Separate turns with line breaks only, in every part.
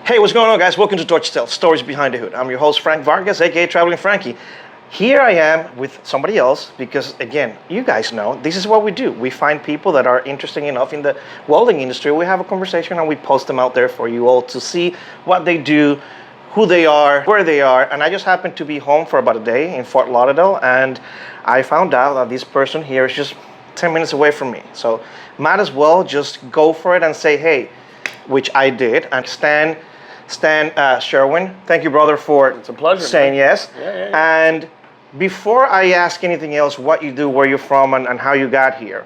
Hey, what's going on, guys? Welcome to Torch Tales, Stories Behind the Hood. I'm your host, Frank Vargas, aka Traveling Frankie. Here I am with somebody else because, again, you guys know, this is what we do. We find people that are interesting enough in the welding industry. We have a conversation and we post them out there for you all to see what they do, who they are, where they are. And I just happened to be home for about a day in Fort Lauderdale, and I found out that this person here is just 10 minutes away from me. So might as well just go for it and say, hey, which I did. And Stan Sherwin, thank you, brother, for
it's a pleasure,
saying
man.
yes.
Yeah.
And before I ask anything else, what you do, where you're from, and how you got here,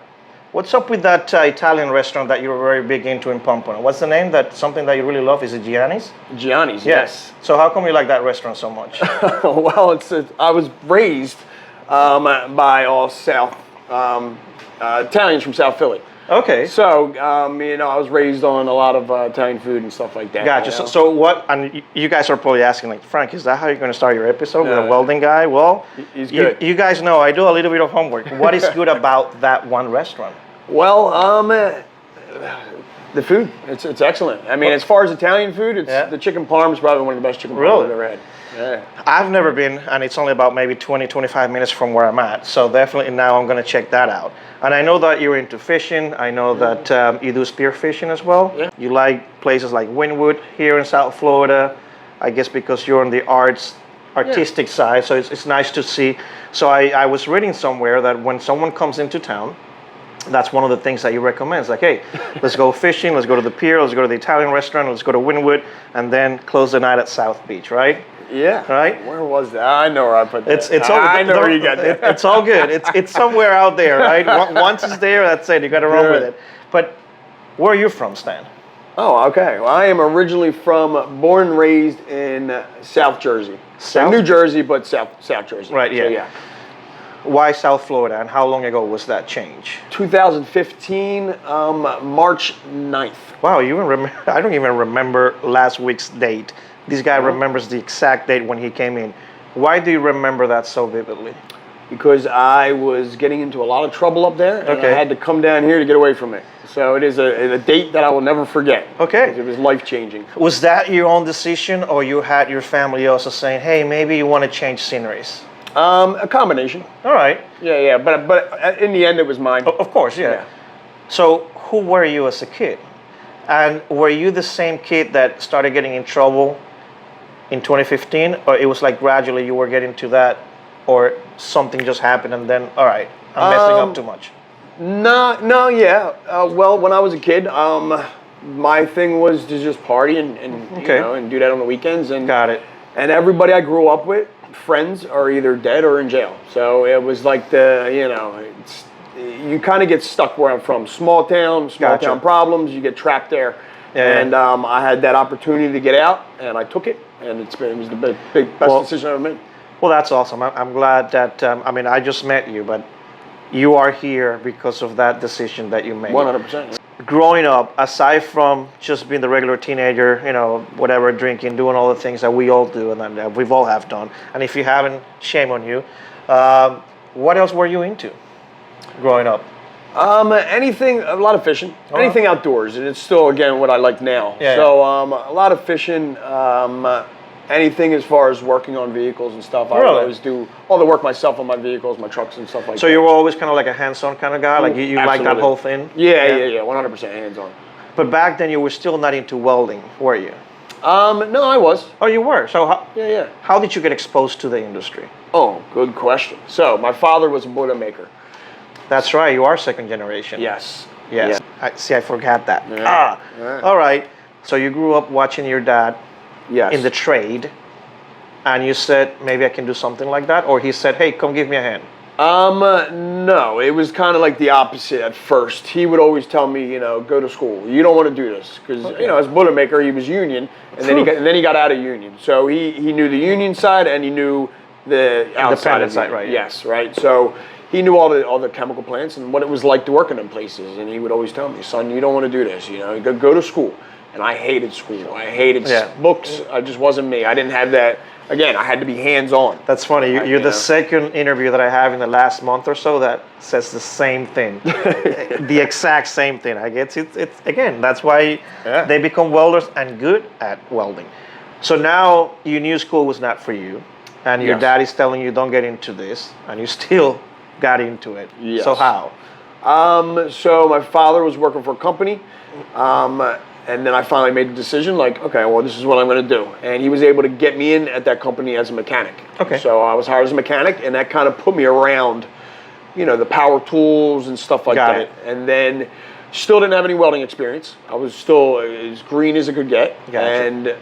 what's up with that Italian restaurant that you were very big into in Pompano? What's the name? That something that you really love? Is it Gianni's?
Gianni's, yes.
So how come you like that restaurant so much?
Well, I was raised by all South Italians from South Philly.
Okay.
So, I was raised on a lot of Italian food and stuff like that.
Gotcha.
You know?
So what, and you guys are probably asking, like, Frank, is that how you're going to start your episode with a
Yeah.
welding guy? Well,
He's good.
You guys know I do a little bit of homework. What is good about that one restaurant?
Well, the food, it's excellent. I mean, as far as Italian food, the chicken parm is probably one of the best chicken parm I've ever had. Yeah.
I've never been, and it's only about maybe 20, 25 minutes from where I'm at. So definitely now I'm going to check that out. And I know that you're into fishing. I know that you do spear fishing as well.
Yeah.
You like places like Wynwood here in South Florida, I guess because you're on the artistic side. So it's nice to see. So I was reading somewhere that when someone comes into town, that's one of the things that you recommend. It's like, hey, let's go fishing, let's go to the pier, let's go to the Italian restaurant, let's go to Wynwood, and then close the night at South Beach, right?
Yeah.
Right?
Where was that? I know where I put that.
I
know where you got that.
It's all good. It's somewhere out there, right? Once it's there, that's it. You got to run with it. But where are you from, Stan?
Oh, okay. Well, I am originally born and raised in South Jersey. New Jersey, but South Jersey.
Right, yeah.
So, yeah.
Why South Florida, and how long ago was that change?
2015, March 9th.
Wow, you even remember? I don't even remember last week's date. This guy remembers the exact date when he came in. Why do you remember that so vividly?
Because I was getting into a lot of trouble up there, and I had to come down here to get away from it. So it is a date that I will never forget.
Okay.
It was life-changing.
Was that your own decision, or you had your family also saying, hey, maybe you want to change sceneries?
A combination.
All right.
Yeah, but in the end, it was mine.
Of course, yeah. So who were you as a kid? And were you the same kid that started getting in trouble in 2015, or it was like gradually you were getting to that, or something just happened and then, all right, I'm messing up too much?
Well, when I was a kid, my thing was to just party and and do that on the weekends. And
got it.
And everybody I grew up with, friends, are either dead or in jail. So it was like you kind of get stuck where I'm from. Small town problems. You get trapped there. And I had that opportunity to get out, and I took it, and it was the best decision I ever made.
Well, that's awesome. I'm glad that, I just met you, but you are here because of that decision that you made.
100%.
Growing up, aside from just being the regular teenager, whatever, drinking, doing all the things that we all do and that we've all have done, and if you haven't, shame on you, what else were you into growing up?
Anything, a lot of fishing, anything outdoors, and it's still, again, what I like now. A lot of fishing, anything as far as working on vehicles and stuff. I always do all the work myself on my vehicles, my trucks and stuff like that.
So you were always kind of like a hands-on kind of guy? Like you like that whole thing?
Yeah, 100% hands-on.
But back then you were still not into welding, were you?
No, I was.
Oh, you were? So how did you get exposed to the industry?
Oh, good question. So my father was a Boilermaker.
That's right, you are second generation.
Yes.
Yeah. I forgot that.
Yeah.
All right. So you grew up watching your dad in the trade, and you said, maybe I can do something like that? Or he said, hey, come give me a hand?
No, it was kind of like the opposite at first. He would always tell me, go to school. You don't want to do this. Because, as Boilermaker, he was union, and then he got out of union. So he knew the union side, and he knew the outside
side, right?
Yes, right. So he knew all the chemical plants and what it was like to work in them places. And he would always tell me, son, you don't want to do this. Go to school. And I hated school. I hated books. I just wasn't me. I didn't have that again, I had to be hands-on.
That's funny. You're the second interview that I have in the last month or so that says the same thing, the exact same thing. I guess it's again. That's why they become welders and good at welding. So now you knew school was not for you, and your dad is telling you don't get into this, and you still got into it.
Yes.
So how?
So my father was working for a company, and then I finally made the decision, like, okay, well, this is what I'm going to do. And he was able to get me in at that company as a mechanic.
Okay.
So I was hired as a mechanic, and that kind of put me around, the power tools and stuff like that. And then still didn't have any welding experience. I was still as green as it could get.
Gotcha.
And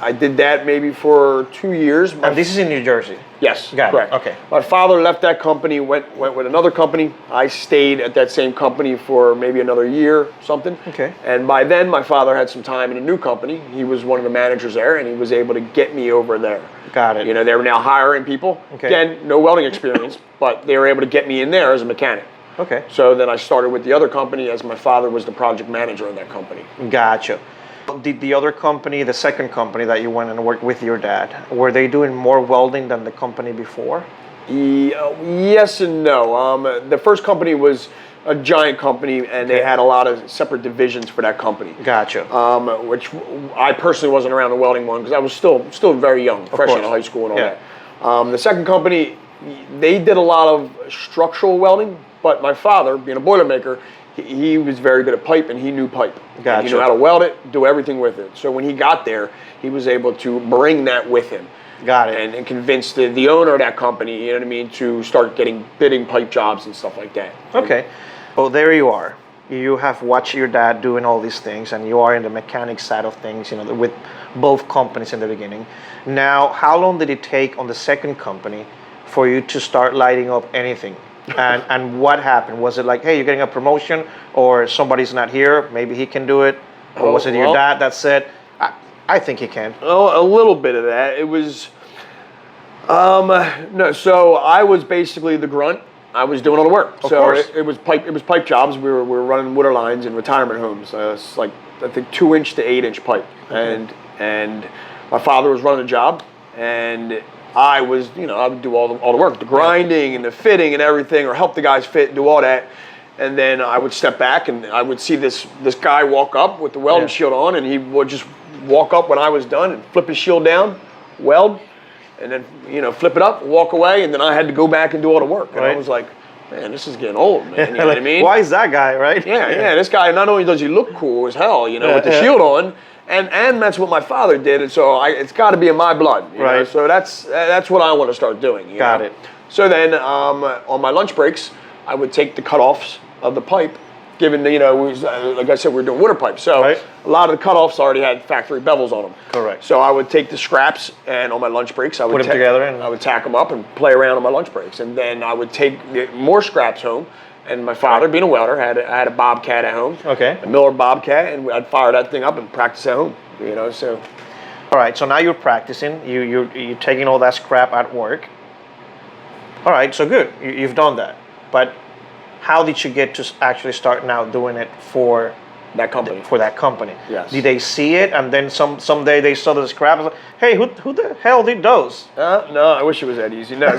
I did that maybe for 2 years.
And this is in New Jersey?
Yes,
Got
correct.
It. Okay.
My father left that company, went with another company. I stayed at that same company for maybe another year, something.
Okay.
And by then, my father had some time in a new company. He was one of the managers there, and he was able to get me over there.
Got it.
They were now hiring people.
Okay.
Again, no welding experience, but they were able to get me in there as a mechanic.
Okay.
So then I started with the other company as my father was the project manager of that company.
Gotcha. Did the other company, the second company that you went and worked with your dad, were they doing more welding than the company before?
Yes and no. The first company was a giant company, and they had a lot of separate divisions for that company.
Gotcha.
Which I personally wasn't around the welding one because I was still very young, fresh out of high school and all that. The second company, they did a lot of structural welding, but my father, being a Boilermaker, he was very good at pipe, and he knew pipe.
Gotcha.
And he knew how to weld it, do everything with it. So when he got there, he was able to bring that with him.
Got it.
And convince the owner of that company, you know what I mean, to start bidding pipe jobs and stuff like that.
Okay. Well, there you are. You have watched your dad doing all these things, and you are in the mechanic side of things, with both companies in the beginning. Now, how long did it take on the second company for you to start lighting up anything? And what happened? Was it like, hey, you're getting a promotion, or somebody's not here, maybe he can do it? Or was it your dad that said, I think he can?
Oh, a little bit of that. It was, no, so I was basically the grunt. I was doing all the work.
Of course.
It was pipe jobs. We were running water lines in retirement homes. It's like, I think 2-inch to 8-inch pipe. Okay. And my father was running the job, and I was, I would do all the work, the grinding and the fitting and everything, or help the guys fit, do all that. And then I would step back, and I would see this guy walk up with the welding shield on, and he would just walk up when I was done and flip his shield down, weld, and then, flip it up, walk away, and then I had to go back and do all the work. And I was like, man, this is getting old, man. You know what I mean?
Why is that guy, right?
Yeah, this guy, not only does he look cool as hell, with the shield on, and that's what my father did, and so it's got to be in my blood, you know? So that's what I want to start doing.
Got it.
So then on my lunch breaks, I would take the cutoffs of the pipe, given like I said, we're doing water pipes, so a lot of the cutoffs already had factory bevels on them.
Correct.
So I would take the scraps, and on my lunch breaks, I would
put them together, and
I would tack them up and play around on my lunch breaks, and then I would take more scraps home. And my father, being a welder, had a Bobcat at home. Okay. A Miller Bobcat, and I'd fire that thing up and practice at home. So.
All right. So now you're practicing. You're taking all that scrap at work. All right. So good. You've done that. But how did you get to actually start now doing it for
that company?
For that company.
Yes.
Did they see it, and then someday they saw the scrap and like, hey, who the hell did those?
No, I wish it was that easy. No,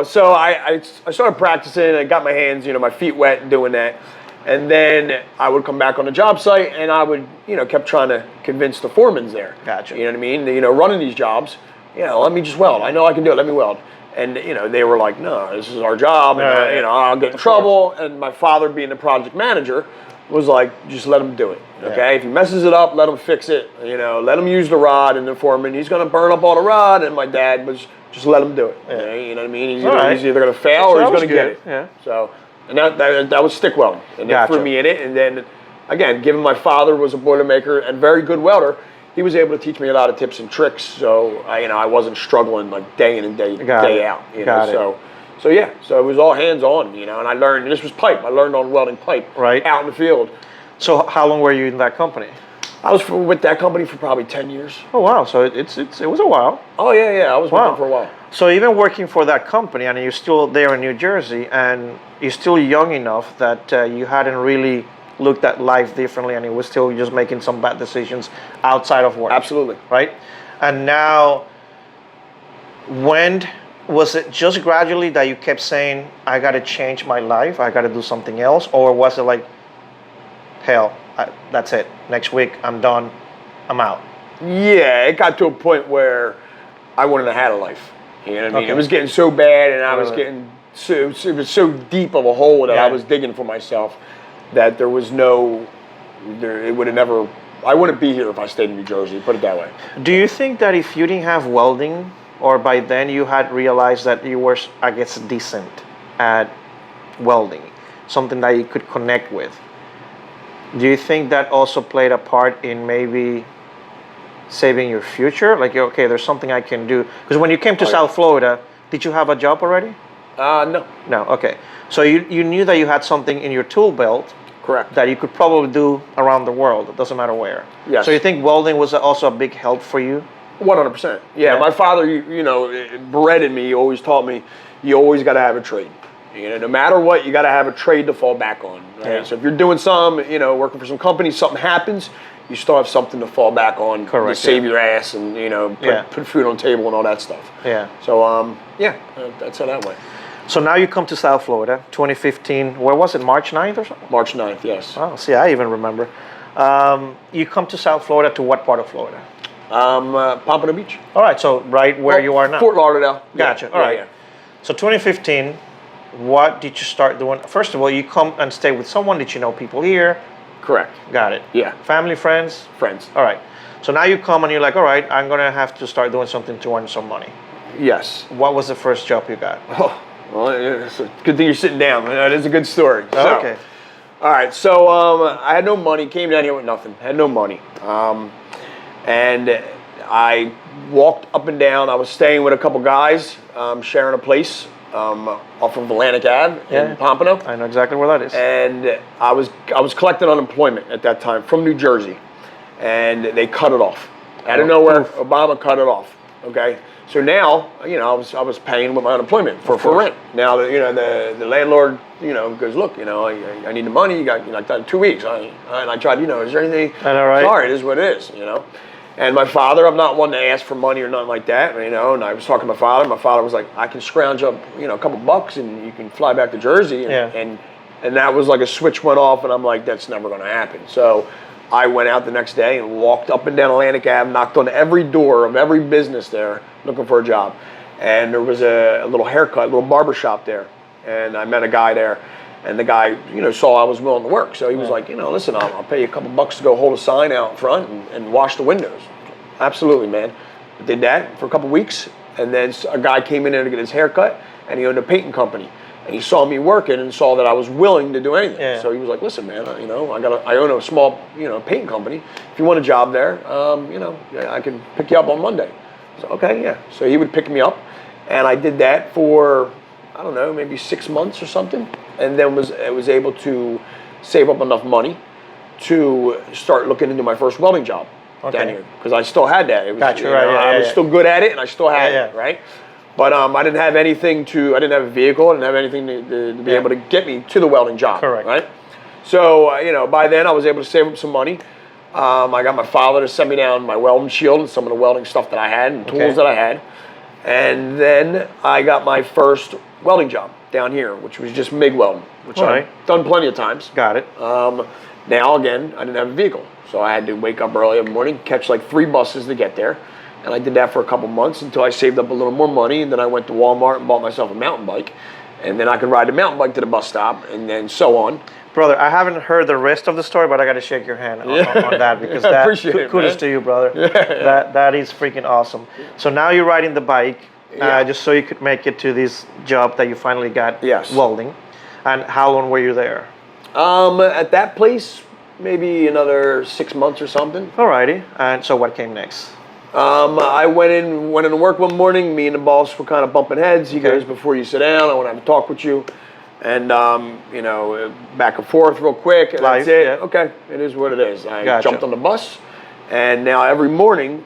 so I started practicing. I got my hands, my feet wet doing that, and then I would come back on the job site, and I would, kept trying to convince the foremans there.
Gotcha.
You know what I mean? Running these jobs. Let me just weld. I know I can do it. Let me weld. And they were like, no, this is our job, and I'll get in trouble. And my father, being the project manager, was like, just let him do it. Okay, if he messes it up, let him fix it. Let him use the rod. And the foreman, he's going to burn up all the rod. And my dad was just let him do it.
Yeah.
You know what I mean? He's either going to fail or he's going to get it.
Yeah.
So, and that was stick welding, and they threw me in it. And then, again, given my father was a Boilermaker and very good welder, he was able to teach me a lot of tips and tricks. So I wasn't struggling like day in and day out. So it was all hands on, and I learned, and this was pipe. I learned on welding pipe out in the field.
So how long were you in that company?
I was with that company for probably 10 years.
Oh wow, so it was a while.
Oh yeah, I was working for a while.
So even working for that company, and you're still there in New Jersey, and you're still young enough that you hadn't really looked at life differently, and you were still just making some bad decisions outside of work.
Absolutely.
Right? And now, when was it just gradually that you kept saying, I got to change my life, I got to do something else? Or was it like, hell, that's it. Next week, I'm done. I'm out.
Yeah, it got to a point where I wouldn't have had a life. You know what I mean?
Okay.
It was getting so bad, and I was
Really?
getting so, it was so deep of a hole that
Yeah.
I was digging for myself that there was no, it would have never, I wouldn't be here if I stayed in New Jersey, put it that way.
Do you think that if you didn't have welding, or by then you had realized that you were, I guess, decent at welding, something that you could connect with, do you think that also played a part in maybe saving your future? Like, okay, there's something I can do. Because when you came to South Florida, did you have a job already?
No.
No, okay. So you knew that you had something in your tool belt.
Correct.
That you could probably do around the world. It doesn't matter where.
Yes.
So you think welding was also a big help for you?
100%. Yeah, my father, you know, bred in me, he always taught me, you always got to have a trade. You know, no matter what, you got to have a trade to fall back on. Right?
Yeah.
So if you're doing some, you know, working for some company, something happens, you still have something to fall back on.
Correct,
To save
yeah.
your ass and, you know, put food on the table and all that stuff.
Yeah.
So, that's how that went.
So now you come to South Florida, 2015. Where was it? March 9th or something?
March 9th, yes.
Oh, see, I even remember. You come to South Florida to what part of Florida?
Pompano Beach.
All right, so right where you are now.
Fort Lauderdale.
Gotcha.
Yeah,
All right.
yeah.
So 2015, what did you start doing? First of all, you come and stay with someone. Did you know people here?
Correct.
Got it.
Yeah.
Family, friends?
Friends.
All right. So now you come and you're like, all right, I'm going to have to start doing something to earn some money.
Yes.
What was the first job you got?
Oh, well, it's a good thing you're sitting down. That is a good story. So,
Okay.
All right, so I had no money, came down here with nothing, had no money. And I walked up and down. I was staying with a couple guys, sharing a place off of Atlantic Ave in Pompano.
I know exactly where that is.
And I was collecting unemployment at that time from New Jersey. And they cut it off. Out of nowhere, Obama cut it off, okay? So now, you know, I was paying with my unemployment for rent. Now, you know, the landlord, you know, goes, look, you know, I need the money. You got, you know, 2 weeks. And I tried, you know, is there anything?
I know, right?
Sorry, it is what it is, you know. And my father, I'm not one to ask for money or nothing like that, you know. And I was talking to my father. My father was like, I can scrounge up, you know, a couple bucks and you can fly back to Jersey. And, and that was like a switch went off, and I'm like, that's never going to happen. So I went out the next day and walked up and down Atlantic Ave, knocked on every door of every business there looking for a job. And there was a little haircut, a little barber shop there. And I met a guy there. And the guy, you know, saw I was willing to work. So he was like, you know, listen, I'll pay you a couple bucks to go hold a sign out front and wash the windows. Absolutely, man. I did that for a couple weeks. And then a guy came in there to get his haircut, and he owned a painting company. And he saw me working and saw that I was willing to do anything.
Yeah.
So he was like, listen, man, you know, I own a small, you know, painting company. If you want a job there, you know, I can pick you up on Monday. So, okay, yeah. So he would pick me up, and I did that for, I don't know, maybe 6 months or something. And then was able to save up enough money to start looking into my first welding job down here. Because I still had that. It was,
Gotcha,
you know,
right,
I was still good at it, and I still had it, right? But I didn't have anything I didn't have a vehicle, I didn't have anything to be able to get me to the welding job.
Correct.
Right? So, you know, by then I was able to save up some money. I got my father to send me down my welding shield and some of the welding stuff that I had and tools that I had. And then I got my first welding job down here, which was just MIG welding, which I've done plenty of times.
Got it.
Now, again, I didn't have a vehicle. So I had to wake up early every morning, catch like 3 buses to get there. And I did that for a couple months until I saved up a little more money. And then I went to Walmart and bought myself a mountain bike. And then I could ride the mountain bike to the bus stop, and then so on.
Brother, I haven't heard the rest of the story, but I got to shake your hand on that, because
I appreciate it,
kudos
man.
to you, brother. That is freaking awesome. So now you're riding the bike, just so you could make it to this job that you finally got, welding. And how long were you there?
At that place, maybe another 6 months or something.
Alrighty. And so what came next?
I went into work one morning. Me and the boss were kind of bumping heads. He goes, before you sit down, I want to have a talk with you. And, you know, back and forth real quick. And that's it. Okay, it is what it is. I jumped on the bus. And now every morning,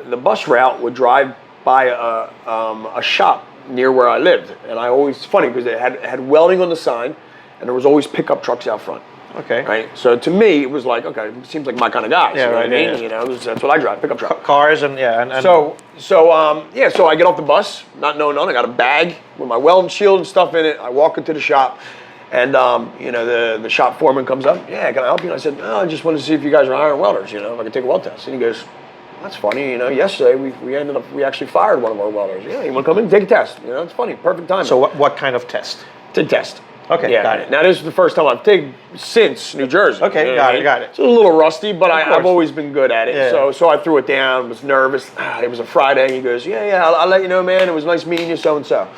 the bus route would drive by a shop near where I lived. And I always, funny, because it had welding on the sign, and there was always pickup trucks out front.
Okay.
Right. So to me, it was like, okay, it seems like my kind of guy.
Yeah,
you know
right,
what I mean?
yeah.
You know, that's what I drive, pickup truck.
Cars and and
So I get off the bus, not knowing none. I got a bag with my welding shield and stuff in it. I walk into the shop, and you know, the shop foreman comes up. Yeah, can I help you? And I said, I just wanted to see if you guys are hiring welders. You know, if I could take a weld test. And he goes, that's funny. You know, yesterday we actually fired one of our welders. Yeah, you want to come in and take a test? You know, it's funny, perfect timing.
So what kind of test?
TIG test.
Okay,
yeah,
got it.
Now this is the first time I've TIG since New Jersey.
Okay,
you know
got
what
it, got it.
It's a little rusty, but
Of
I've
course.
always been good at it.
Yeah.
So I threw it down, was nervous. It was a Friday. He goes, yeah, I'll let you know, man. It was nice meeting you, so and so.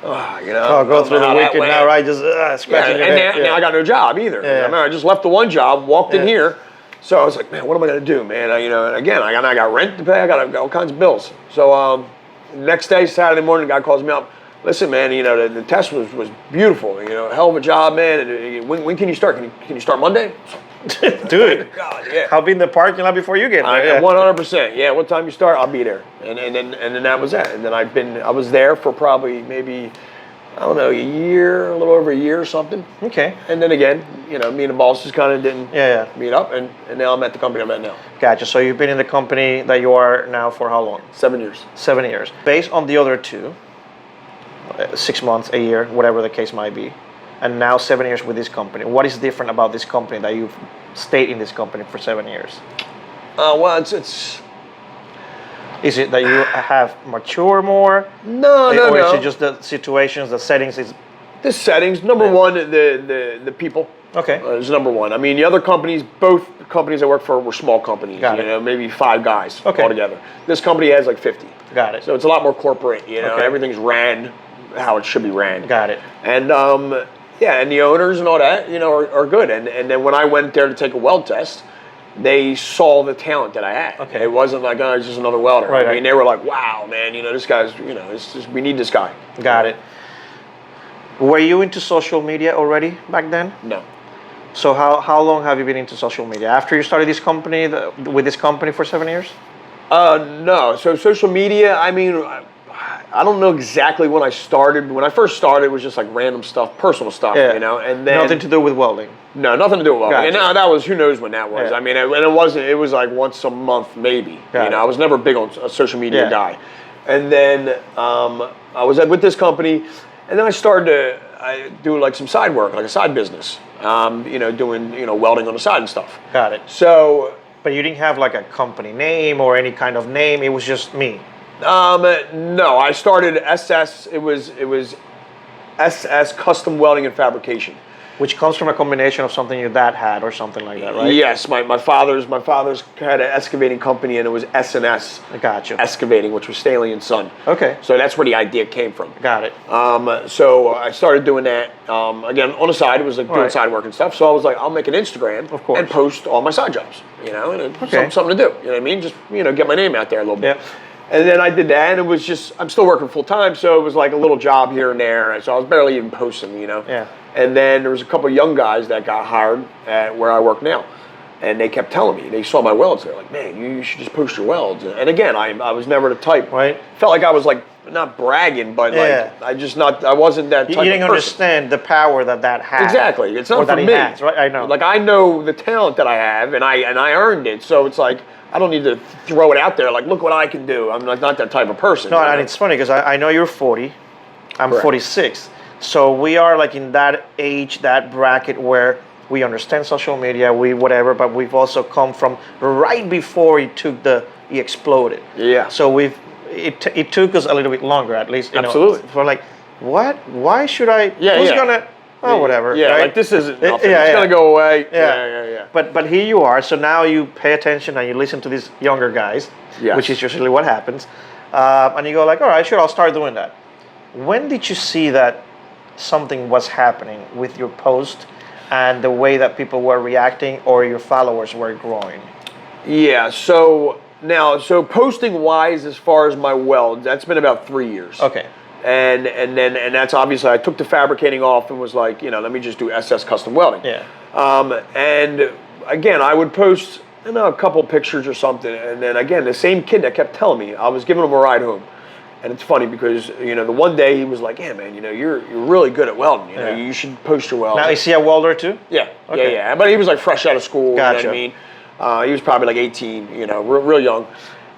You know.
Oh, go through the
how that
weekend
went.
now, right? Just
Yeah,
scratching your
and
head.
now I got no job either.
Yeah.
I remember I just left the one job, walked in
Yeah.
here. So I was like, man, what am I gonna do, man? You know, and again, I got rent to pay. I got all kinds of bills. So next day, Saturday morning, the guy calls me up. Listen, man, you know, the test was beautiful. You know, hell of a job, man. And, when can you start? Can you start Monday?
Dude,
God, yeah.
I'll be in the parking lot before you get there.
100%. Yeah, what time you start? I'll be there. And then that was that. And then I was there for probably maybe, I don't know, a little over a year or something.
Okay.
And then again, you know, me and the bosses kind of didn't
Yeah.
meet up, and now I'm at the company I'm at now.
Gotcha. So you've been in the company that you are now for how long?
7 years.
7 years. Based on the other two, 6 months, a year, whatever the case might be, and now 7 years with this company. What is different about this company that you've stayed in this company for 7 years?
Well, it's
Is it that you have mature more?
no.
Or is it just the situations, the settings? Is
The settings, number one, the people.
okay.
Is number one. I mean, the other companies, both companies I worked for were small companies.
Got
you
it.
know, maybe 5 guys
Okay.
altogether. This company has like 50.
Got it.
So it's a lot more corporate. You know,
Okay.
everything's ran how it should be ran.
Got it.
And yeah, and the owners and all that, you know, are good. And then when I went there to take a weld test, they saw the talent that I had.
Okay.
It wasn't like, oh, he's just another welder.
Right,
I mean,
right.
they were like, wow, man, you know, this guy's, you know, we need this guy.
Got it. Were you into social media already back then?
No.
So how long have you been into social media? After you started this company, with this company for 7 years?
No. So social media, I mean, I don't know exactly when I started. When I first started, it was just like random stuff, personal stuff,
Yeah.
you know, and then
Nothing to do with welding.
no, nothing to do with welding.
Gotcha.
And now that was, who knows when that was.
Yeah.
I mean, and it wasn't. It was like once a month, maybe.
Got
you know,
it.
I was never big on a social media
Yeah.
guy. And then I was with this company, and then I started to do like some side work, like a side business. You know, doing welding on the side and stuff.
Got it.
So.
But you didn't have like a company name or any kind of name. It was just me.
No, I started SS. It was SS Custom Welding and Fabrication.
Which comes from a combination of something your dad had or something like that, right?
Yes, my father's had an excavating company, and it was S&S
I got you.
Excavating, which was Staley and Son.
Okay.
So that's where the idea came from.
Got it.
So I started doing that. Again, on the side, it was like doing
Right.
side work and stuff. So I was like, I'll make an Instagram,
Of course.
and post all my side jobs. You know, and it's
Okay.
something to do. You know what I mean? Just get my name out there a little bit.
Yeah.
And then I did that, and it was just, I'm still working full time, so it was like a little job here and there. And so I was barely even posting, you know.
Yeah.
And then there was a couple of young guys that got hired at where I work now. And they kept telling me, they saw my welds. They're like, man, you should just post your welds. And again, I was never the type.
Right.
Felt like I was like, not bragging, but
Yeah.
like, I wasn't that type
You didn't
of person.
understand the power that had.
Exactly. It's not
or
for
that he
me.
has, right? I know.
Like, I know the talent that I have, and I earned it. So it's like, I don't need to throw it out there. Like, look what I can do. I'm not that type of person.
No,
you know?
and it's funny because I know you're 40. I'm
Correct.
46. So we are like in that age, that bracket where we understand social media, whatever, but we've also come from right before it exploded.
Yeah.
So it took us a little bit longer, at least.
Absolutely.
For like, what? Why should I?
Yeah,
Who's
yeah.
gonna? Oh, whatever.
Yeah,
right?
like this isn't
Yeah,
nothing.
yeah,
It's
yeah.
gonna go away.
Yeah.
Yeah.
But here you are. So now you pay attention and you listen to these younger guys,
Yes.
which is usually what happens. And you go like, all right, sure, I'll start doing that. When did you see that something was happening with your post and the way that people were reacting or your followers were growing?
Yeah. So posting wise, as far as my welds, that's been about 3 years.
Okay.
And that's obviously, I took the fabricating off and was like, let me just do SS Custom Welding.
Yeah.
And again, I would post, a couple pictures or something, and then again, the same kid that kept telling me, I was giving him a ride home, And it's funny because, you know, the one day he was like, yeah, man, you know, you're really good at welding. You know, you should post your welding.
Now, is he a welder too?
Yeah,
Okay.
yeah. But he was like fresh out of school.
Gotcha.
You know what I mean? He was probably like 18, you know, real young.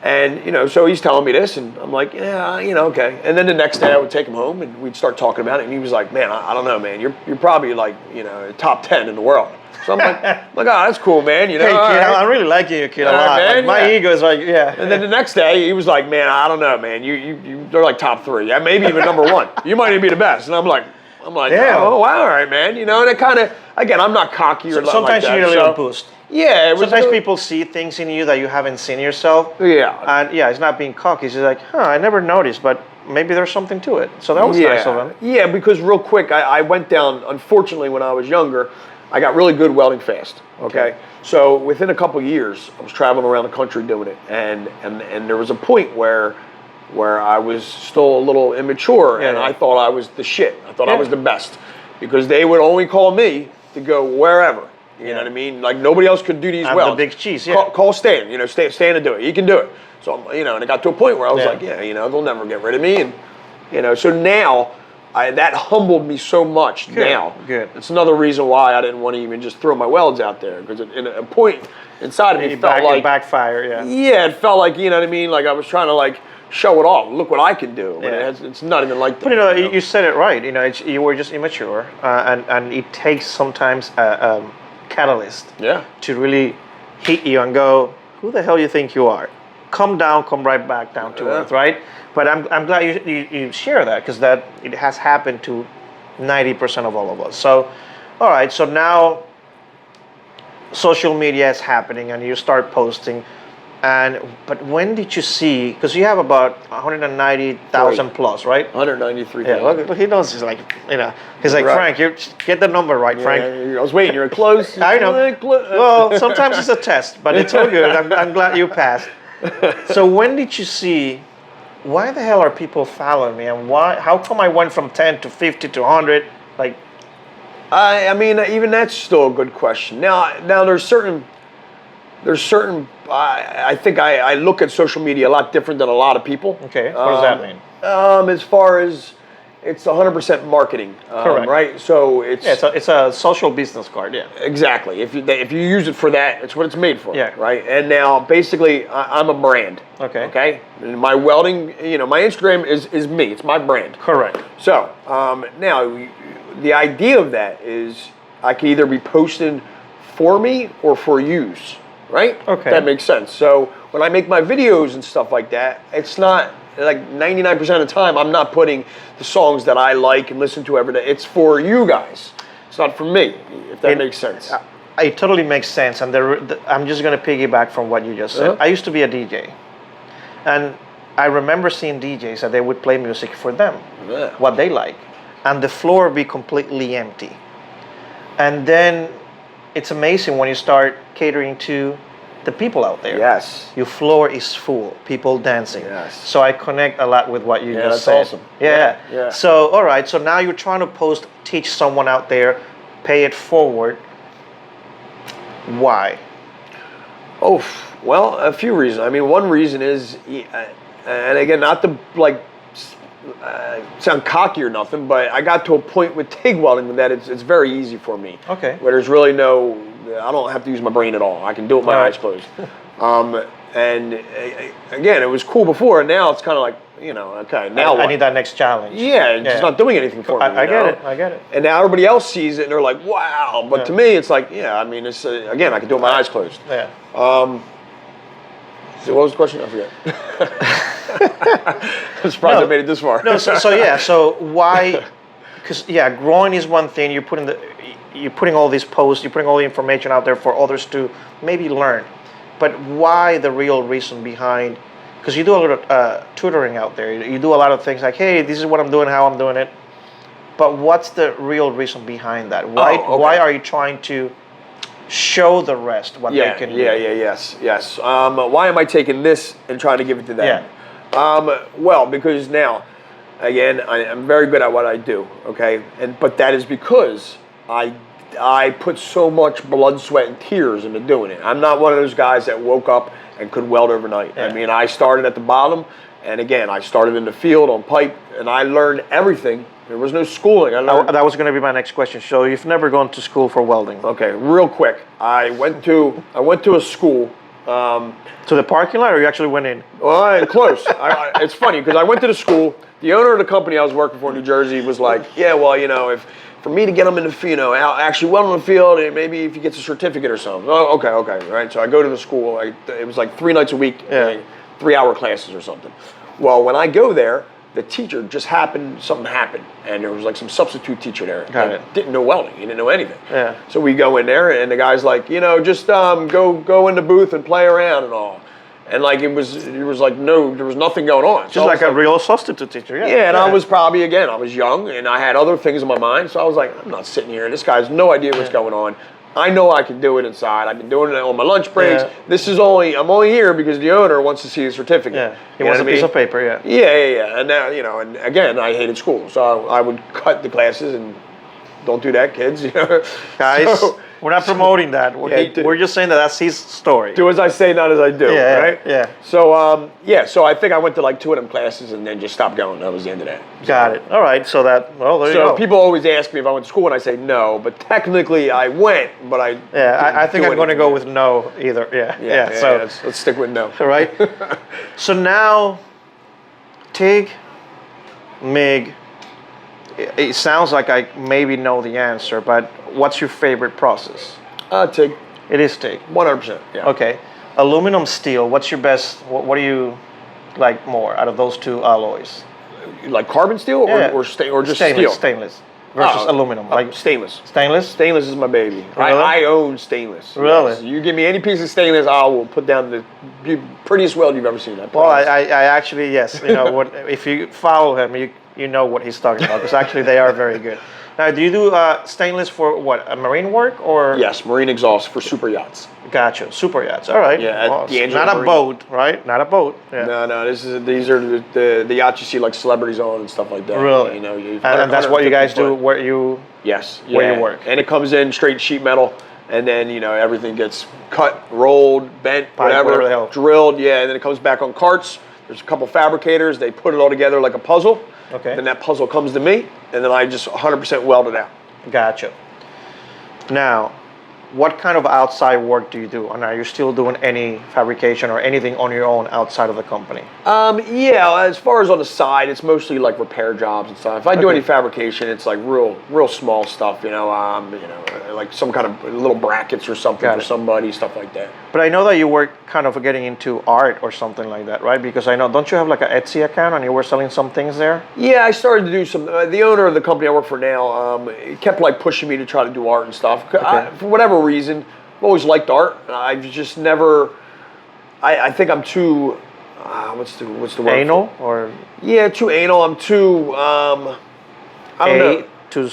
And, you know, so he's telling me this, and I'm like, yeah, you know, okay. And then the next day I would take him home, and we'd start talking about it, and he was like, man, I don't know, man. You're probably like, you know, top 10 in the world. So I'm like, oh, that's cool, man. You know,
Hey, kid,
right.
I'm really liking you, kid, a lot.
Man,
Like, my ego is like, yeah.
And then the next day, he was like, man, I don't know, man. They're like top 3. Yeah, maybe even number 1. You might even be the best. And I'm like,
damn.
oh, wow, all right, man. You know, and it kind of, again, I'm not cocky or
Sometimes
like that,
you need a little boost.
Yeah.
Sometimes people see things in you that you haven't seen yourself.
Yeah.
And yeah, it's not being cocky. It's just like, I never noticed, but maybe there's something to it. So that was nice of him.
Yeah, because real quick, I went down, unfortunately, when I was younger, I got really good welding fast. Okay. So within a couple of years, I was traveling around the country doing it. And there was a point where I was still a little immature, and I thought I was the shit. I thought I was the best. Because they would only call me to go wherever. You know what I mean? Like nobody else could do these welds.
The big cheese,
Call Stan, you know, Stan to do it. He can do it. So, you know, and it got to a point where I was like, yeah, you know, they'll never get rid of me. And, you know, so now, that humbled me so much now.
Good.
It's another reason why I didn't want to even just throw my welds out there. Because at a point inside of me, it felt like...
backfire,
Yeah, it felt like, you know what I mean? Like I was trying to, like, show it off. Look what I can do.
Yeah.
It's not even like that.
But, you said it right. You know, you were just immature. And it takes sometimes catalyst to really hit you and go, who the hell you think you are? Come right back down to earth, right? But I'm glad you share that, because that it has happened to 90% of all of us. So, all right, so now social media is happening and you start posting. But when did you see, because you have about 190,000 plus, right?
193,000.
Yeah, look, he knows. He's like, you know, he's like, Frank, you get the number right, Frank.
I was waiting. You're close.
I know. Well, sometimes it's a test, but it's all good. I'm glad you passed. So when did you see, why the hell are people following me, and how come I went from 10 to 50 to 100? Like,
I mean, even that's still a good question. Now there's certain. I think I look at social media a lot different than a lot of people.
Okay, what does that mean?
As far as it's 100% marketing,
correct,
right? So it's
a social business card, yeah.
Exactly. If you use it for that, it's what it's made for,
yeah.
Right? And now basically, I'm a brand.
Okay.
Okay. And my welding, you know, my Instagram is me. It's my brand.
Correct.
So now, the idea of that is I can either be posting for me or for use. Right?
Okay.
That makes sense. So when I make my videos and stuff like that, it's not like 99% of the time I'm not putting the songs that I like and listen to every day. It's for you guys. It's not for me, if that makes sense.
It totally makes sense. And I'm just going to piggyback from what you just said. I used to be a DJ. And I remember seeing DJs that they would play music for them, what they like. And the floor would be completely empty. And then it's amazing when you start catering to the people out there.
Yes.
Your floor is full, people dancing.
Yes.
So I connect a lot with what you just said.
That's awesome.
Yeah. So, all right, so now you're trying to teach someone out there, pay it forward. Why?
Oh, well, a few reasons. I mean, one reason is, and again, not to like sound cocky or nothing, but I got to a point with TIG welding that it's very easy for me.
Okay.
Where there's really I don't have to use my brain at all. I can do it with my eyes closed. And again, it was cool before, and now it's kind of like, you know, okay, now
I need that next challenge.
Yeah, it's not doing anything for me.
I get it.
And now everybody else sees it, and they're like, wow. But to me, it's like, I mean, it's again, I can do it with my eyes closed.
Yeah.
So what was the question? I forget. I'm surprised I made it this far.
So why? Because growing is one thing. You're putting all these posts, you're putting all the information out there for others to maybe learn. But why the real reason behind? Because you do a lot of tutoring out there. You do a lot of things like, hey, this is what I'm doing, how I'm doing it. But what's the real reason behind that? Why are you trying to show the rest what they can do?
Yes. Why am I taking this and trying to give it to them? Well, because now, again, I'm very good at what I do, okay? But that is because I put so much blood, sweat, and tears into doing it. I'm not one of those guys that woke up and could weld overnight. I mean, I started at the bottom, And again, I started in the field on pipe, and I learned everything. There was no schooling.
That was going to be my next question. So you've never gone to school for welding?
Okay, real quick. I went to a school.
To the parking lot, or you actually went in?
Well, close. It's funny because I went to the school. The owner of the company I was working for in New Jersey was like, yeah, well, if for me to get them in the, actually weld in the field, and maybe if he gets a certificate or something. Oh, okay, right. So I go to the school. It was like 3 nights a week, 3-hour classes or something. Well, when I go there, the teacher something happened, and there was like some substitute teacher there.
Got it.
Didn't know welding. He didn't know anything.
Yeah.
So we go in there, and the guy's like, just go in the booth and play around and all. And like it was like there was nothing going on.
Just like a real substitute teacher. Yeah.
Yeah, and I was probably I was young and I had other things in my mind, so I was like, I'm not sitting here. This guy has no idea what's going on. I know I can do it inside. I've been doing it on my lunch breaks. Yeah. I'm only here because the owner wants to see a certificate.
Yeah, he wants a piece of paper. Yeah.
Yeah. And now and again, I hated school, so I would cut the classes and don't do that, kids.
Guys. So, we're not promoting that. We're just saying that's his story.
Do as I say, not as I do.
Yeah,
right?
Yeah.
So so I think I went to like 2 of them classes and then just stopped going. That was the end of that.
Got it. All right. So there you go.
So people always ask me if I went to school, and I say no, but technically I went, but I
I think I'm going to go with no either. Yeah. So
let's stick with no.
All right. So now, TIG, MIG. It sounds like I maybe know the answer, but what's your favorite process?
TIG.
It is TIG.
100%. Yeah.
Okay. Aluminum, steel. What's your best? What do you like more out of those two alloys?
Like carbon steel or just
stainless,
steel?
Stainless versus aluminum. Like
stainless.
Stainless.
Stainless is my baby.
Really?
I own stainless.
Really?
Yes. You give me any piece of stainless, I will put down the prettiest weld you've ever seen.
Well, I actually yes. If you follow him, you know what he's talking about because actually they are very good. Now, do you do stainless for what? A marine work or?
Yes, marine exhaust for super yachts.
Gotcha, super yachts. All right.
Yeah,
well,
the
not a boat, right? Not a boat. Yeah.
No. These are the yachts you see like celebrities on and stuff like that.
Really? And that's what you guys do where you where you work.
And it comes in straight sheet metal, and then everything gets cut, rolled, bent, whatever drilled. Yeah, and then it comes back on carts. There's a couple fabricators. They put it all together like a puzzle.
Okay.
Then that puzzle comes to me, and then I just 100% weld it out.
Gotcha. Now, what kind of outside work do you do? And are you still doing any fabrication or anything on your own outside of the company?
Yeah, as far as on the side, it's mostly like repair jobs and stuff. If I do any fabrication, it's like real small stuff, like some kind of little brackets or something for somebody, stuff like that.
But I know that you were kind of getting into art or something like that, right? Because I know, don't you have like an Etsy account and you were selling some things there? Yeah,
I started to do some. The owner of the company I work for now, kept like pushing me to try to do art and stuff. For whatever reason, I've always liked art. I've just never. I think I'm too. What's the word?
Anal or?
Yeah, too anal. I'm too. I don't know.
Too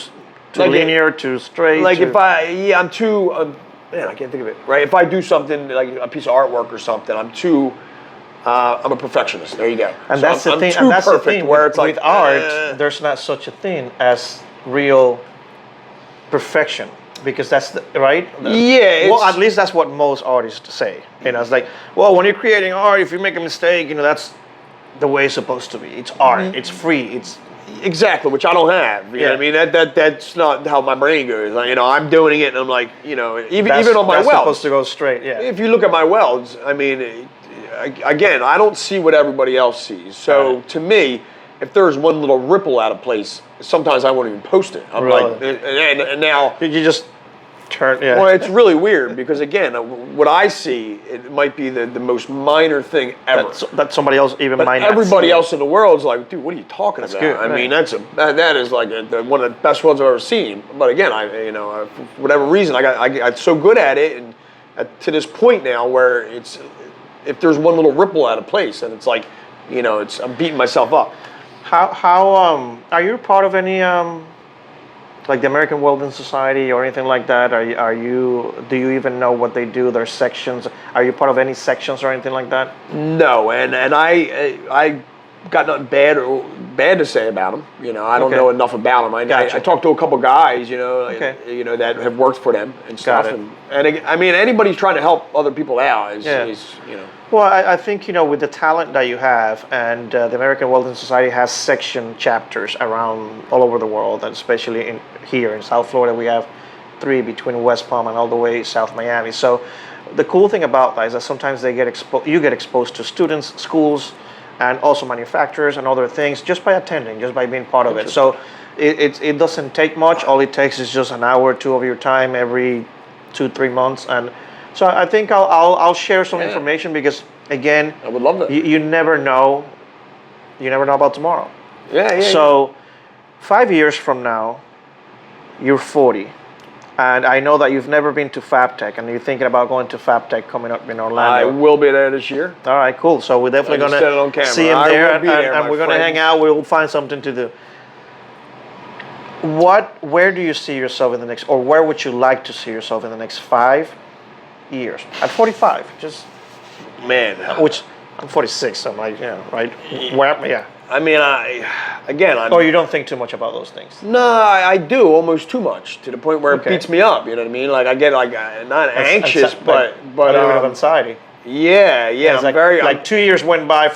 like linear, too straight.
Like I'm too. Man, I can't think of it. Right, if I do something like a piece of artwork or something, I'm too. I'm a perfectionist. There you go.
And that's the thing. And that's the thing. Where it's like with art, there's not such a thing as real perfection. Because that's right. Well, at least that's what most artists say. It's like, well, when you're creating art, if you make a mistake, that's the way it's supposed to be. It's art. It's free. It's
exactly, which I don't have. You know what I mean? That's not how my brain goes. I'm doing it, and I'm like, even on my welds,
that's supposed to go straight. Yeah.
If you look at my welds, I mean, again, I don't see what everybody else sees. So to me, if there's one little ripple out of place, sometimes I won't even post it. I'm like, and now
you just turn. Yeah.
Well, it's really weird because again, what I see, it might be the most minor thing ever.
That somebody else even might not
everybody else in the world's like, dude, what are you talking about?
Good,
I mean, that is like one of the best welds I've ever seen. But again, for whatever reason, I got so good at it, and to this point now where if there's one little ripple out of place, and it's like, I'm beating myself up.
How are you part of any like the American Welding Society or anything like that? Do you even know what they do? Their sections? Are you part of any sections or anything like that?
No, and I got nothing bad to say about them. You know, I don't
Okay.
know enough about them.
Gotcha.
I talked to a couple guys, you know,
Okay.
you know, that have worked for them and stuff.
it.
And I mean, anybody's trying to help other people out is you know.
Well, I think, you know, with the talent that you have, and the American Welding Society has section chapters around all over the world, and especially here in South Florida, we have 3 between West Palm and all the way South Miami. So the cool thing about that is that sometimes you get exposed to students, schools, and also manufacturers and other things just by attending, just by being part of it. So it doesn't take much. All it takes is just an hour or 2 of your time every 2-3 months. And so I think I'll share some information because, again,
I would love that.
You never know. You never know about tomorrow.
Yeah.
So 5 years from now, you're 40. And I know that you've never been to FabTech, and you're thinking about going to FabTech coming up in Orlando.
I will be there this year.
All right, cool. So we're definitely
I just said it on
going to
camera.
see him
I
there,
will be there,
and
my
we're going to hang
friends.
out. We'll find something to do. Where do you see yourself in the next, or where would you like to see yourself in the next 5 years? At 45, just,
Man,
which I'm 46, so I'm like, yeah, right? Where, yeah.
I mean, I'm.
Or you don't think too much about those things?
No, I do almost too much to the point where
Okay.
it beats me up. You know what I mean? Like I get like not anxious, but
a little bit of anxiety.
yeah,
It's
I'm
like,
very
like 2 years went by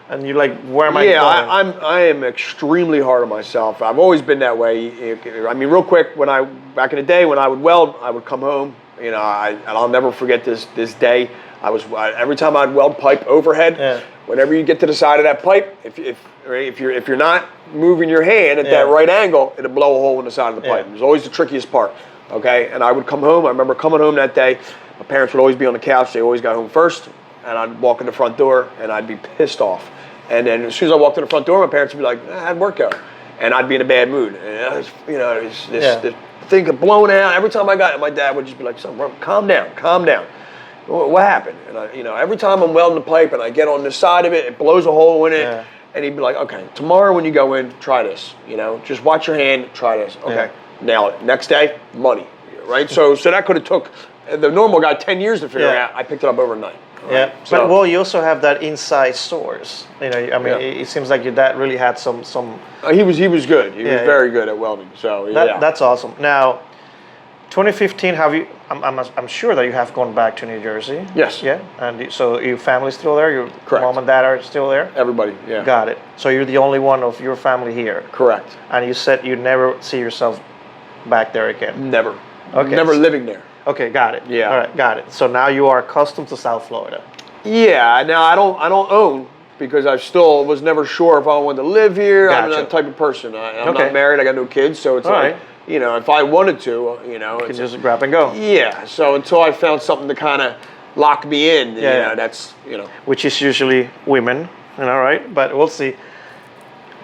and you're like, where am I
yeah,
going?
I am extremely hard on myself. I've always been that way. I mean, real quick, back in the day when I would weld, I would come home. You know, and I'll never forget this day. Every time I'd weld pipe overhead.
Yeah.
Whenever you get to the side of that pipe, if you're not moving your hand at that right angle, it'll blow a hole in the side of the pipe.
Yeah.
It was always the trickiest part. Okay, and I would come home. I remember coming home that day. My parents would always be on the couch. They always got home first, and I'd walk in the front door, and I'd be pissed off. And then as soon as I walked in the front door, my parents would be like, "How'd work go?" And I'd be in a bad mood. And I was, you know, this thing blown out. Every time I got it, my dad would just be like, "Son, calm down, calm down. What happened?" And every time I'm welding the pipe and I get on this side of it, it blows a hole in it.
Yeah.
And he'd be like, "Okay, tomorrow when you go in, try this. You know, just watch your hand, try this. Okay, nail it. Next day, money, right?" So that could have took the normal guy 10 years to figure out. I picked it up overnight.
Yeah,
Right?
but well, you also have that inside source. You know, I mean, it seems like your dad really had some.
He was good. He was very good at welding. So
That's awesome. Now, 2015. Have you? I'm sure that you have gone back to New Jersey.
Yes.
Yeah, and so your family's still there. Your
Correct.
mom and dad are still there.
Everybody. Yeah.
Got it. So you're the only one of your family here.
Correct.
And you said you never see yourself back there again.
Never.
Okay.
Never living there.
Okay, got it.
Yeah.
All right, got it. So now you are accustomed to South Florida.
Yeah. Now I don't own because I still was never sure if I wanted to live here. I'm
Gotcha.
that type of person. I'm
Okay.
not married. I got no kids, so it's
All
like
right.
if I wanted to,
You can just grab and go.
yeah. So until I found something to kind of lock me in, that's
Which is usually women, right? But we'll see.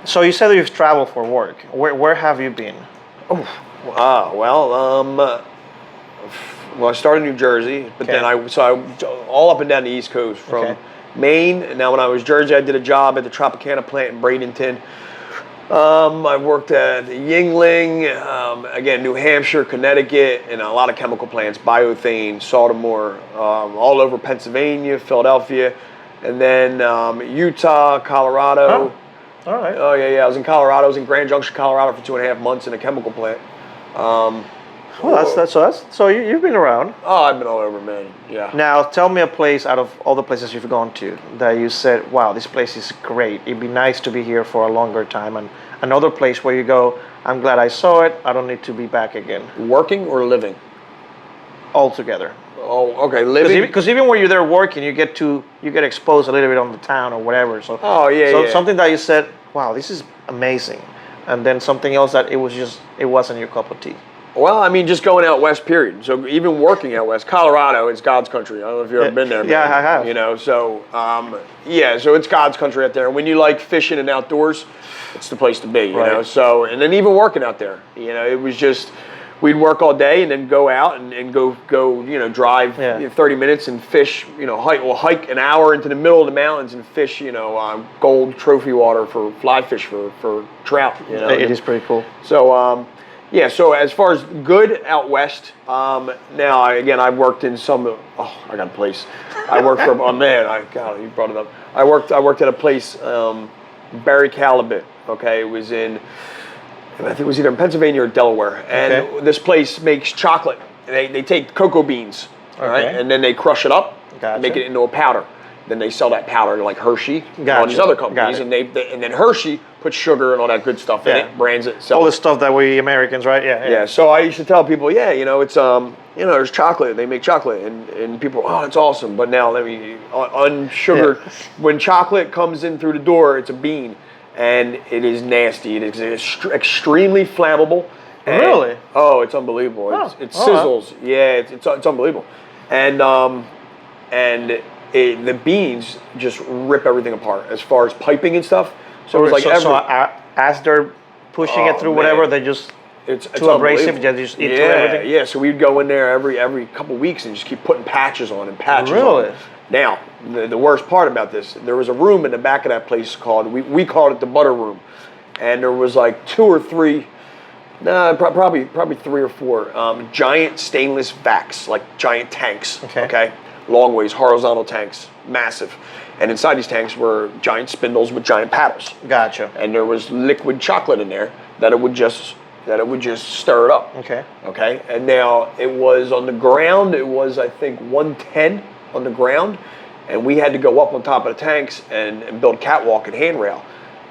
So you said that you've traveled for work. Where have you been?
Well, I started in New Jersey, but then I all up and down the East Coast from Maine. And now when I was Jersey, I did a job at the Tropicana plant in Bradenton. I worked at Yingling, again, New Hampshire, Connecticut, and a lot of chemical plants, biothane, Baltimore, all over Pennsylvania, Philadelphia, and then Utah, Colorado.
Oh, all right.
Oh, yeah. I was in Colorado. I was in Grand Junction, Colorado for 2.5 months in a chemical plant.
Well, so you've been around.
Oh, I've been all over, man. Yeah.
Now, tell me a place out of all the places you've gone to that you said, wow, this place is great. It'd be nice to be here for a longer time. And another place where you go, I'm glad I saw it. I don't need to be back again.
Working or living?
All together.
Oh, okay. Living.
Because even when you're there working, you get exposed a little bit on the town or whatever. So something that you said, wow, this is amazing. And then something else that it wasn't your cup of tea.
Well, I mean, just going out west, period. So even working out west, Colorado, it's God's country. I don't know if you've ever been there.
Yeah,
man.
I have.
So so it's God's country out there. When you like fishing and outdoors, it's the place to be. You know. So and then even working out there, it was just we'd work all day and then go out and go drive 30 minutes and fish. Hike an hour into the middle of the mountains and fish. Gold trophy water for fly fish for trout.
It is pretty cool.
So. So as far as good out west, now I've worked in some. Oh, I got a place. I worked for. Oh man, God, you brought it up. I worked at a place Barry Calibut. Okay, it was in, I think it was either in Pennsylvania or Delaware. And this place makes chocolate. They take cocoa beans, all right, and then they crush it up, and make it into a powder. Then they sell that powder to like Hershey and all these other companies, and then Hershey puts sugar and all that good stuff in it, brands it, sells
all the stuff that we Americans, right?
Yeah. So I used to tell people, it's there's chocolate. They make chocolate, and people, oh, that's awesome. But now let me unsugared. When chocolate comes in through the door, it's a bean, and it is nasty. It is extremely flammable.
Really?
Oh, it's unbelievable. It sizzles. Yeah, it's unbelievable, and the beans just rip everything apart as far as piping and stuff. So it was like
as they're pushing it through whatever, they just
it's
too abrasive. They just eat through everything.
Yeah. So we'd go in there every couple weeks and just keep putting patches on and patches on. Really? Now the worst part about this, there was a room in the back of that place called we called it the butter room, and there was like 2 or 3. Probably 3 or 4 giant stainless vats, like giant tanks. Okay. Long ways, horizontal tanks, massive. And inside these tanks were giant spindles with giant paddles.
Gotcha.
And there was liquid chocolate in there that it would just stir it up. Okay. And now it was on the ground, it was I think 110 on the ground, and we had to go up on top of the tanks and build catwalk and handrail.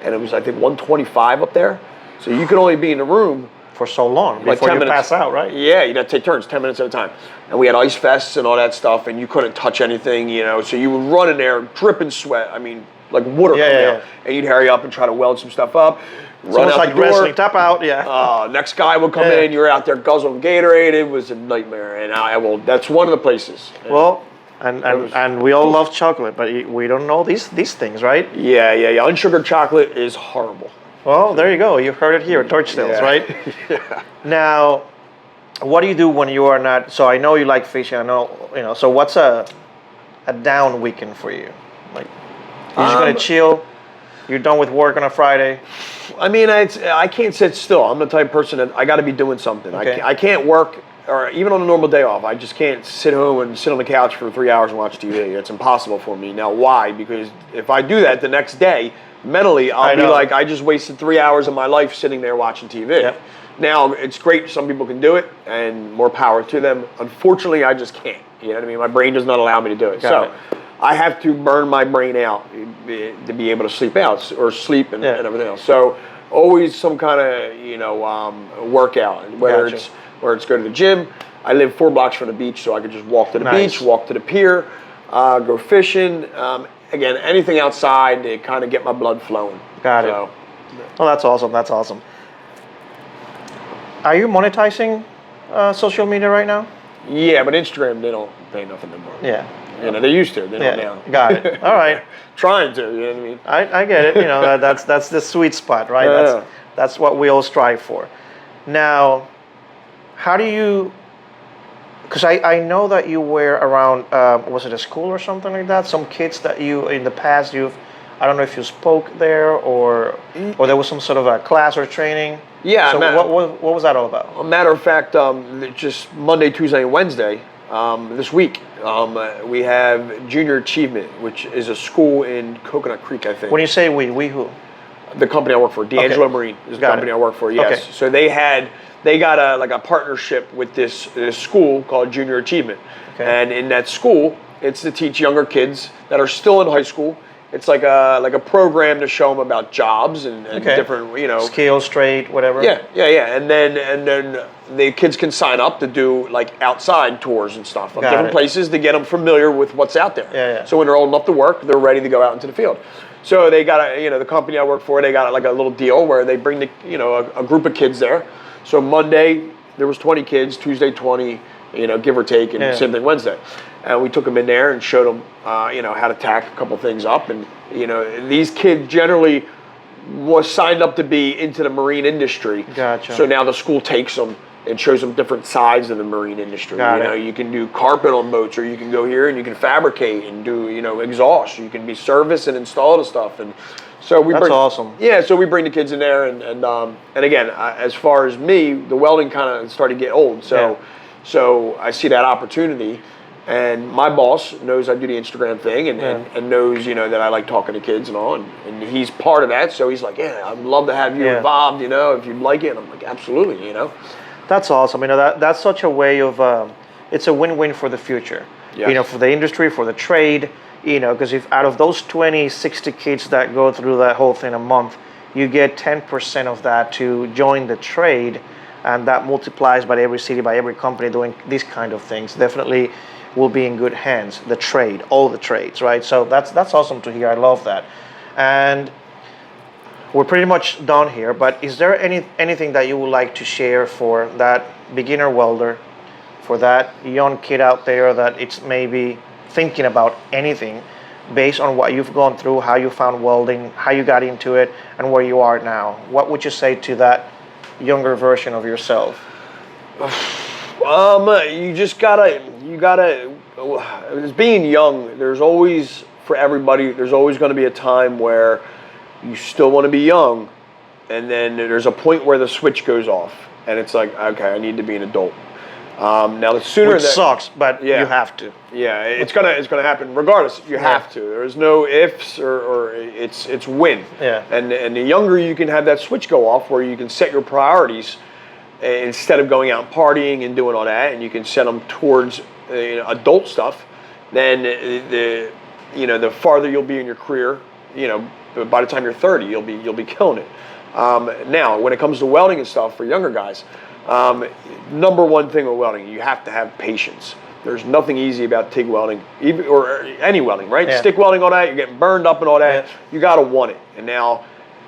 And it was I think 125 up there. So you could only be in the room
for so long before you pass out, right?
Yeah, you'd have to take turns, 10 minutes at a time. And we had ice vests and all that stuff, and you couldn't touch anything, So you would run in there, dripping sweat. I mean, like water coming out. And you'd hurry up and try to weld some stuff up.
It's almost like wrestling, tap out,
next guy would come in, you're out there guzzling Gatorade. It was a nightmare. And that's one of the places.
Well, and we all love chocolate, but we don't know these things, right?
Yeah. Unsugared chocolate is horrible.
Well, there you go. You heard it here at Torch Tales, right? Now, what do you do when you are not? So I know you like fishing. I know, So what's a down weekend for you? Like, you're just gonna chill. You're done with work on a Friday.
I mean, I can't sit still. I'm the type of person that I got to be doing something.
Okay.
I can't work, or even on a normal day off. I just can't sit home and sit on the couch for 3 hours and watch TV. It's impossible for me. Now, why? Because if I do that the next day, mentally, I'll be like, I just wasted 3 hours of my life sitting there watching TV.
Yep.
Now, it's great. Some people can do it, and more power to them. Unfortunately, I just can't. You know what I mean? My brain does not allow me to do it.
Got it.
I have to burn my brain out to be able to sleep out or sleep and everything else. So always some kind of workout, whether it's go to the gym. I live 4 blocks from the beach, so I could just walk to the beach, walk to the pier, go fishing. Again, anything outside to kind of get my blood flowing.
Got it. Well, that's awesome. That's awesome. Are you monetizing social media right now?
Yeah, but Instagram, they don't pay nothing anymore.
Yeah.
They used to. They don't now.
Got it. All right.
Trying to, you know what I mean?
I get it. That's the sweet spot, right?
Yeah.
That's what we all strive for. Now, how do you? Because I know that you were around. Was it a school or something like that? Some kids that you in the past I don't know if you spoke there or there was some sort of a class or training.
Yeah.
So what was that all about?
A matter of fact, just Monday, Tuesday, and Wednesday this week, we have Junior Achievement, which is a school in Coconut Creek, I think.
When you say we who?
The company I work for, D'Angelo Marine, is the company I work for. Yes.
Okay.
So they got a partnership with this school called Junior Achievement, and in that school, it's to teach younger kids that are still in high school. It's like a program to show them about jobs and different,
skills, trade, whatever.
Yeah. And then the kids can sign up to do like outside tours and stuff of different places to get them familiar with what's out there.
Yeah.
So when they're old enough to work, they're ready to go out into the field. So they got the company I work for, they got like a little deal where they bring a group of kids there. So Monday there was 20 kids, Tuesday 20, give or take, and same thing Wednesday. And we took them in there and showed them, how to tack a couple things up. And, these kids generally was signed up to be into the marine industry.
Gotcha.
So now the school takes them and shows them different sides of the marine industry. You can do carpet on boats, or you can go here and you can fabricate and do, exhaust. You can be service and install the stuff. And so that's
awesome.
Yeah, so we bring the kids in there, and again, as far as me, the welding kind of started to get old. So I see that opportunity. And my boss knows I do the Instagram thing and knows, you know, that I like talking to kids and all. And he's part of that. So he's like, yeah, I'd love to have you involved, you know, if you'd like it. And I'm like, absolutely, you know.
That's awesome. You know, that's such a way of, it's a win-win for the future.
Yes.
You know, for the industry, for the trade, you know, because if out of those 20, 60 kids that go through that whole thing a month, you get 10% of that to join the trade, and that multiplies by every city, by every company doing these kind of things. Definitely will be in good hands, the trade, all the trades, right? So that's awesome to hear. I love that. And we're pretty much done here, but is there anything that you would like to share for that beginner welder, for that young kid out there that it's maybe thinking about anything based on what you've gone through, how you found welding, how you got into it, and where you are now? What would you say to that younger version of yourself?
You just gotta, as being young, there's always, for everybody, there's always gonna be a time where you still wanna be young, and then there's a point where the switch goes off, and it's like, okay, I need to be an adult. Now the sooner
Which sucks, but you have to.
Yeah, it's gonna happen regardless. You have to. There's no ifs or it's win.
Yeah.
And the younger you can have that switch go off, where you can set your priorities instead of going out and partying and doing all that, and you can set them towards adult stuff. Then the farther you'll be in your career, by the time you're 30, you'll be killing it. Now, when it comes to welding and stuff for younger guys. Number one thing with welding, you have to have patience. There's nothing easy about TIG welding, or any welding, right?
Yeah.
Stick welding, all that, you're getting burned up and all that.
Yeah.
You got to want it. And now,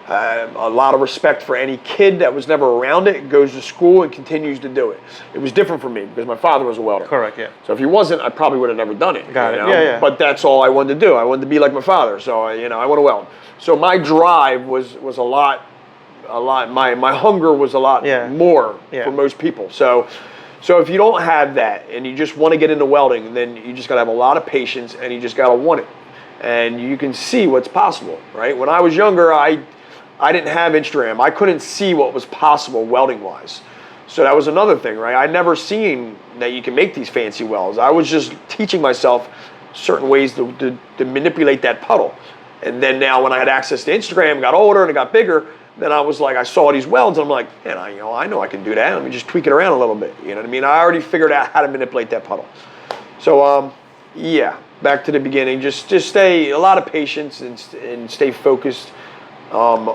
a lot of respect for any kid that was never around it, goes to school and continues to do it. It was different for me because my father was a welder.
Correct, yeah.
So if he wasn't, I probably would have never done it.
Got it. Yeah.
But that's all I wanted to do. I wanted to be like my father. So I want to weld. So my drive was a lot. My hunger was a lot more for most people. So if you don't have that and you just want to get into welding, then you just got to have a lot of patience and you just got to want it. And you can see what's possible, right? When I was younger, I didn't have Instagram. I couldn't see what was possible welding-wise. So that was another thing, right? I'd never seen that you can make these fancy welds. I was just teaching myself certain ways to manipulate that puddle. And then now when I had access to Instagram, got older and it got bigger, then I was like, I saw these welds, and I'm like, man, I know I can do that. Let me just tweak it around a little bit. You know what I mean? I already figured out how to manipulate that puddle. So, back to the beginning. Just stay, a lot of patience and stay focused on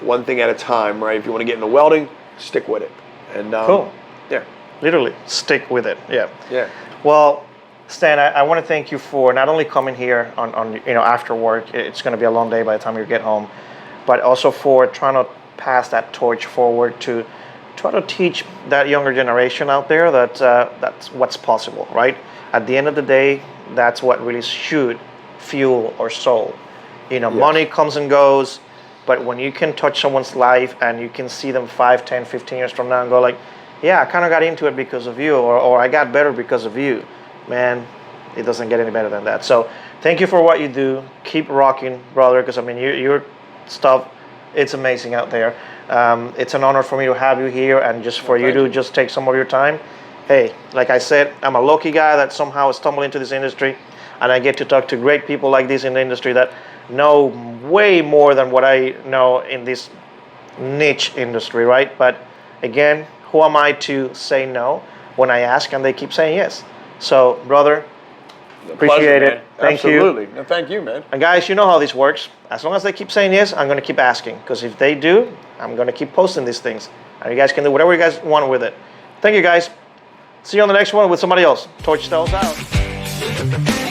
one thing at a time, right? If you want to get into welding, stick with it. And
cool.
Yeah.
Literally, stick with it. Yeah.
Yeah.
Well, Stan, I want to thank you for not only coming here on after work. It's going to be a long day by the time you get home, but also for trying to pass that torch forward to try to teach that younger generation out there that that's what's possible, right? At the end of the day, that's what really should fuel our soul. Money comes and goes, but when you can touch someone's life and you can see them 5, 10, 15 years from now and go like, yeah, I kind of got into it because of you, or I got better because of you, man, it doesn't get any better than that. So thank you for what you do. Keep rocking, brother, because your stuff, it's amazing out there. It's an honor for me to have you here, and just for you to just take some of your time. Hey, like I said, I'm a lucky guy that somehow stumbled into this industry, and I get to talk to great people like this in the industry that know way more than what I know in this niche industry, right? But again, who am I to say no when I ask and they keep saying yes? So, brother, appreciate it. Thank you.
Absolutely. No, thank you, man.
And guys, you know how this works. As long as they keep saying yes, I'm going to keep asking. Because if they do, I'm going to keep posting these things. And you guys can do whatever you guys want with it. Thank you, guys. See you on the next one with somebody else. Torch Styles out.